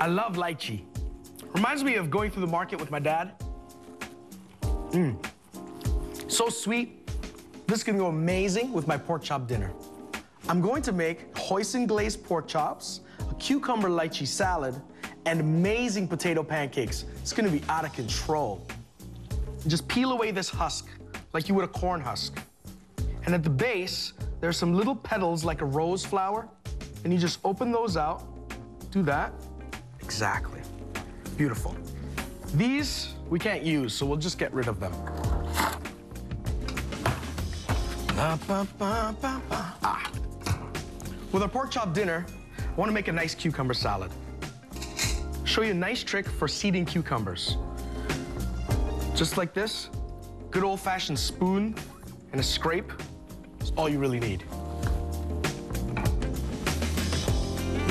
I love lychee. Reminds me of going through the market with my dad. So sweet. This is gonna go amazing with my pork chop dinner. I'm going to make hoisin glazed pork chops, a cucumber lychee salad, and amazing potato pancakes. It's gonna be out of control. Just peel away this husk like you would a corn husk. And at the base, there's some little petals like a rose flower, and you just open those out. Do that. Exactly. Beautiful. These we can't use, so we'll just get rid of them. With our pork chop dinner, I want to make a nice cucumber salad. Show you a nice trick for seeding cucumbers. Just like this, good old-fashioned spoon and a scrape is all you really need.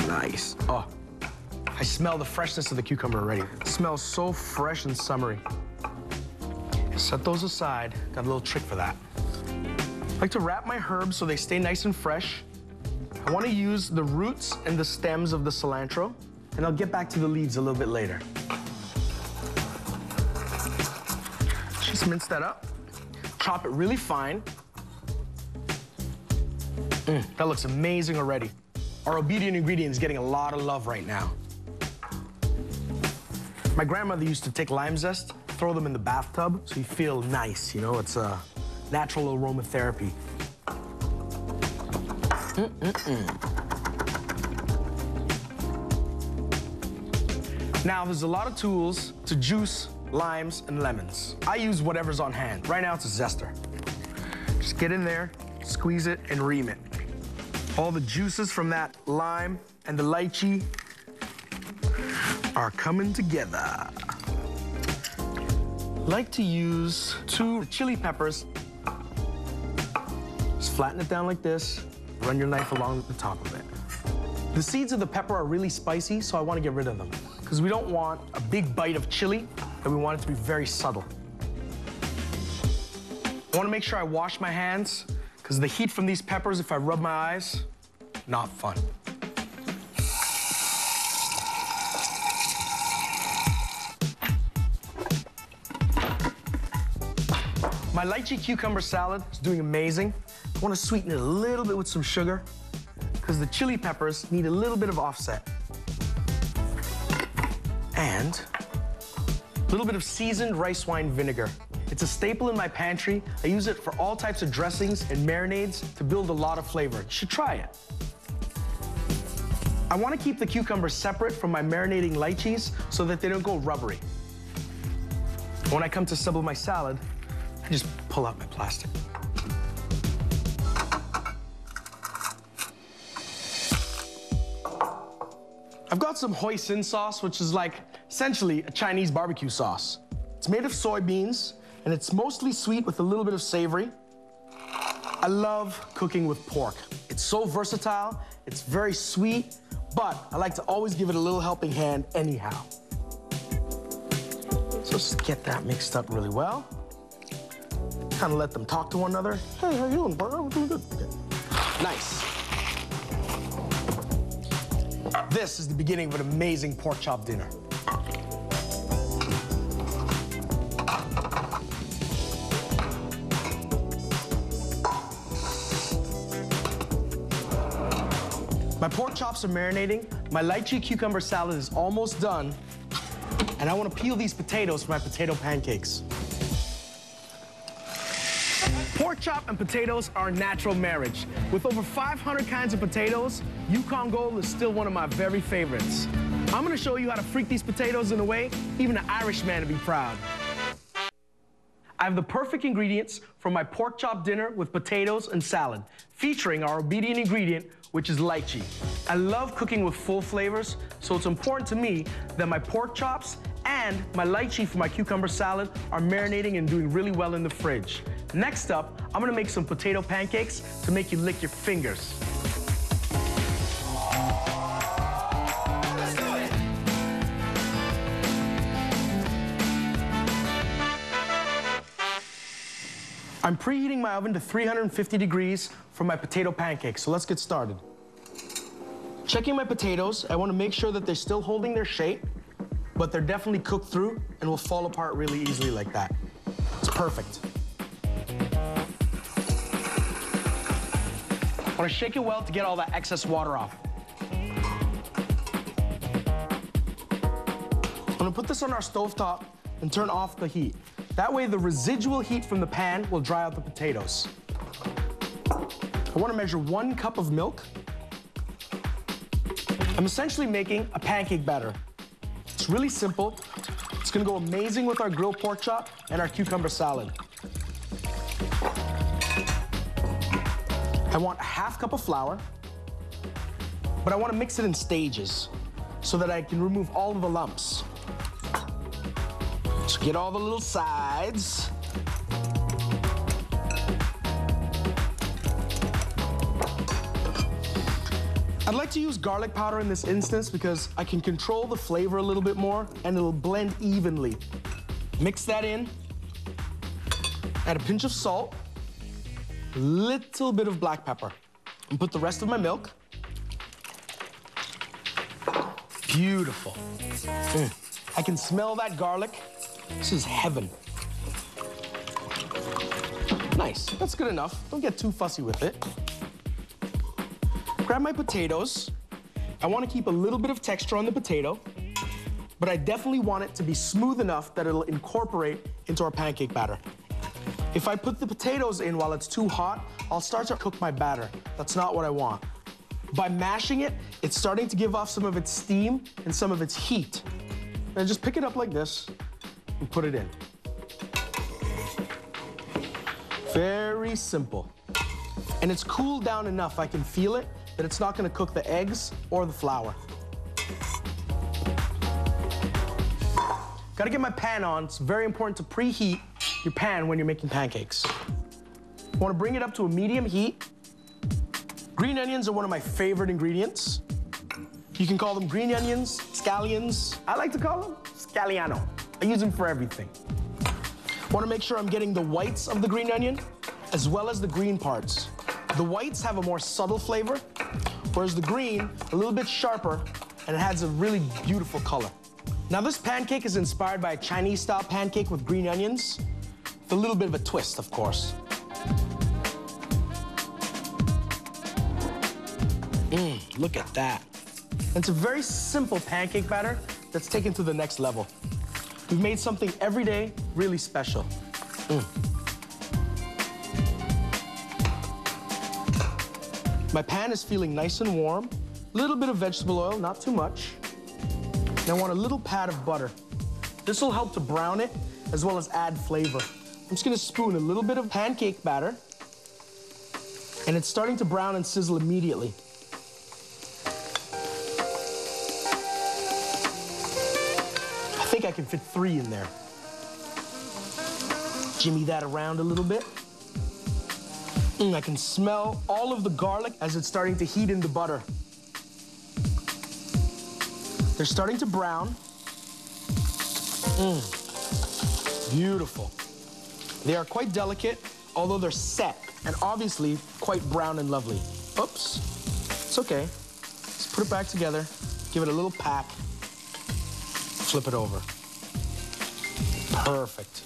Nice. Oh, I smell the freshness of the cucumber already. It smells so fresh and summery. Set those aside. Got a little trick for that. I like to wrap my herbs so they stay nice and fresh. I want to use the roots and the stems of the cilantro, and I'll get back to the leaves a little bit later. Just mince that up. Chop it really fine. That looks amazing already. Our obedient ingredient is getting a lot of love right now. My grandmother used to take lime zest, throw them in the bathtub so you feel nice, you know? It's a natural aromatherapy. Now, there's a lot of tools to juice limes and lemons. I use whatever's on hand. Right now, it's a zester. Just get in there, squeeze it, and ream it. All the juices from that lime and the lychee are coming together. Like to use 2 chili peppers. Just flatten it down like this. Run your knife along the top of it. The seeds of the pepper are really spicy, so I want to get rid of them because we don't want a big bite of chili, and we want it to be very subtle. I want to make sure I wash my hands because the heat from these peppers, if I rub my eyes, not fun. My lychee cucumber salad is doing amazing. I want to sweeten it a little bit with some sugar because the chili peppers need a little bit of offset. And a little bit of seasoned rice wine vinegar. It's a staple in my pantry. I use it for all types of dressings and marinades to build a lot of flavor. You should try it. I want to keep the cucumbers separate from my marinating lychees so that they don't go rubbery. When I come to assemble my salad, I just pull out my plastic. I've got some hoisin sauce, which is like essentially a Chinese barbecue sauce. It's made of soybeans, and it's mostly sweet with a little bit of savory. I love cooking with pork. It's so versatile, it's very sweet, but I like to always give it a little helping hand anyhow. So just get that mixed up really well. Kind of let them talk to one another. Hey, how you doing, bro? I'm doing good. Okay. Nice. This is the beginning of an amazing pork chop dinner. My pork chops are marinating. My lychee cucumber salad is almost done. And I want to peel these potatoes for my potato pancakes. Pork chop and potatoes are a natural marriage. With over 500 kinds of potatoes, Yukon Gold is still one of my very favorites. I'm gonna show you how to freak these potatoes in a way even an Irishman would be proud. I have the perfect ingredients for my pork chop dinner with potatoes and salad, featuring our obedient ingredient, which is lychee. I love cooking with full flavors, so it's important to me that my pork chops and my lychee for my cucumber salad are marinating and doing really well in the fridge. Next up, I'm gonna make some potato pancakes to make you lick your fingers. Let's do it. I'm preheating my oven to 350 degrees for my potato pancakes, so let's get started. Checking my potatoes, I want to make sure that they're still holding their shape, but they're definitely cooked through and will fall apart really easily like that. It's perfect. I want to shake it well to get all that excess water off. I'm going to put this on our stovetop and turn off the heat. That way the residual heat from the pan will dry out the potatoes. I want to measure 1 cup of milk. I'm essentially making a pancake batter. It's really simple. It's gonna go amazing with our grilled pork chop and our cucumber salad. I want a ½ cup of flour, but I want to mix it in stages so that I can remove all of the lumps. So get all the little sides. I'd like to use garlic powder in this instance because I can control the flavor a little bit more and it'll blend evenly. Mix that in, add a pinch of salt, a little bit of black pepper, and put the rest of my milk. Beautiful. I can smell that garlic. This is heaven. Nice, that's good enough. Don't get too fussy with it. Grab my potatoes. I want to keep a little bit of texture on the potato, but I definitely want it to be smooth enough that it'll incorporate into our pancake batter. If I put the potatoes in while it's too hot, I'll start to cook my batter. That's not what I want. By mashing it, it's starting to give off some of its steam and some of its heat. And just pick it up like this and put it in. Very simple. And it's cooled down enough, I can feel it, that it's not gonna cook the eggs or the flour. Gotta get my pan on. It's very important to preheat your pan when you're making pancakes. I wanna bring it up to a medium heat. Green onions are one of my favorite ingredients. You can call them green onions, scallions. I like to call them scalliano. I use them for everything. I wanna make sure I'm getting the whites of the green onion as well as the green parts. The whites have a more subtle flavor, whereas the green, a little bit sharper, and it adds a really beautiful color. Now this pancake is inspired by a Chinese-style pancake with green onions, with a little bit of a twist, of course. Look at that. It's a very simple pancake batter that's taken to the next level. We've made something every day really special. My pan is feeling nice and warm. A little bit of vegetable oil, not too much. And I want a little pat of butter. This will help to brown it as well as add flavor. I'm just gonna spoon a little bit of pancake batter, and it's starting to brown and sizzle immediately. I think I can fit 3 in there. Jimmy that around a little bit. I can smell all of the garlic as it's starting to heat in the butter. They're starting to brown. Beautiful. They are quite delicate, although they're set, and obviously quite brown and lovely. Oops, it's okay. Let's put it back together, give it a little pack, flip it over. Perfect.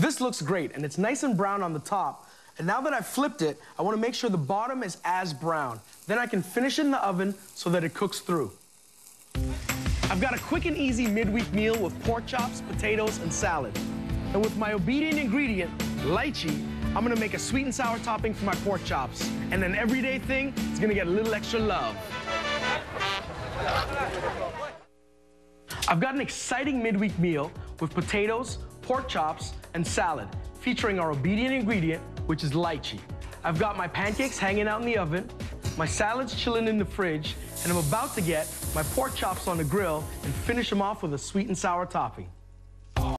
This looks great, and it's nice and brown on the top. And now that I've flipped it, I want to make sure the bottom is as brown. Then I can finish it in the oven so that it cooks through. I've got a quick and easy midweek meal with pork chops, potatoes, and salad. And with my obedient ingredient, lychee, I'm gonna make a sweet and sour topping for my pork chops. And an everyday thing is gonna get a little extra love. I've got an exciting midweek meal with potatoes, pork chops, and salad, featuring our obedient ingredient, which is lychee. I've got my pancakes hanging out in the oven, my salad's chilling in the fridge, and I'm about to get my pork chops on the grill and finish them off with a sweet and sour topping.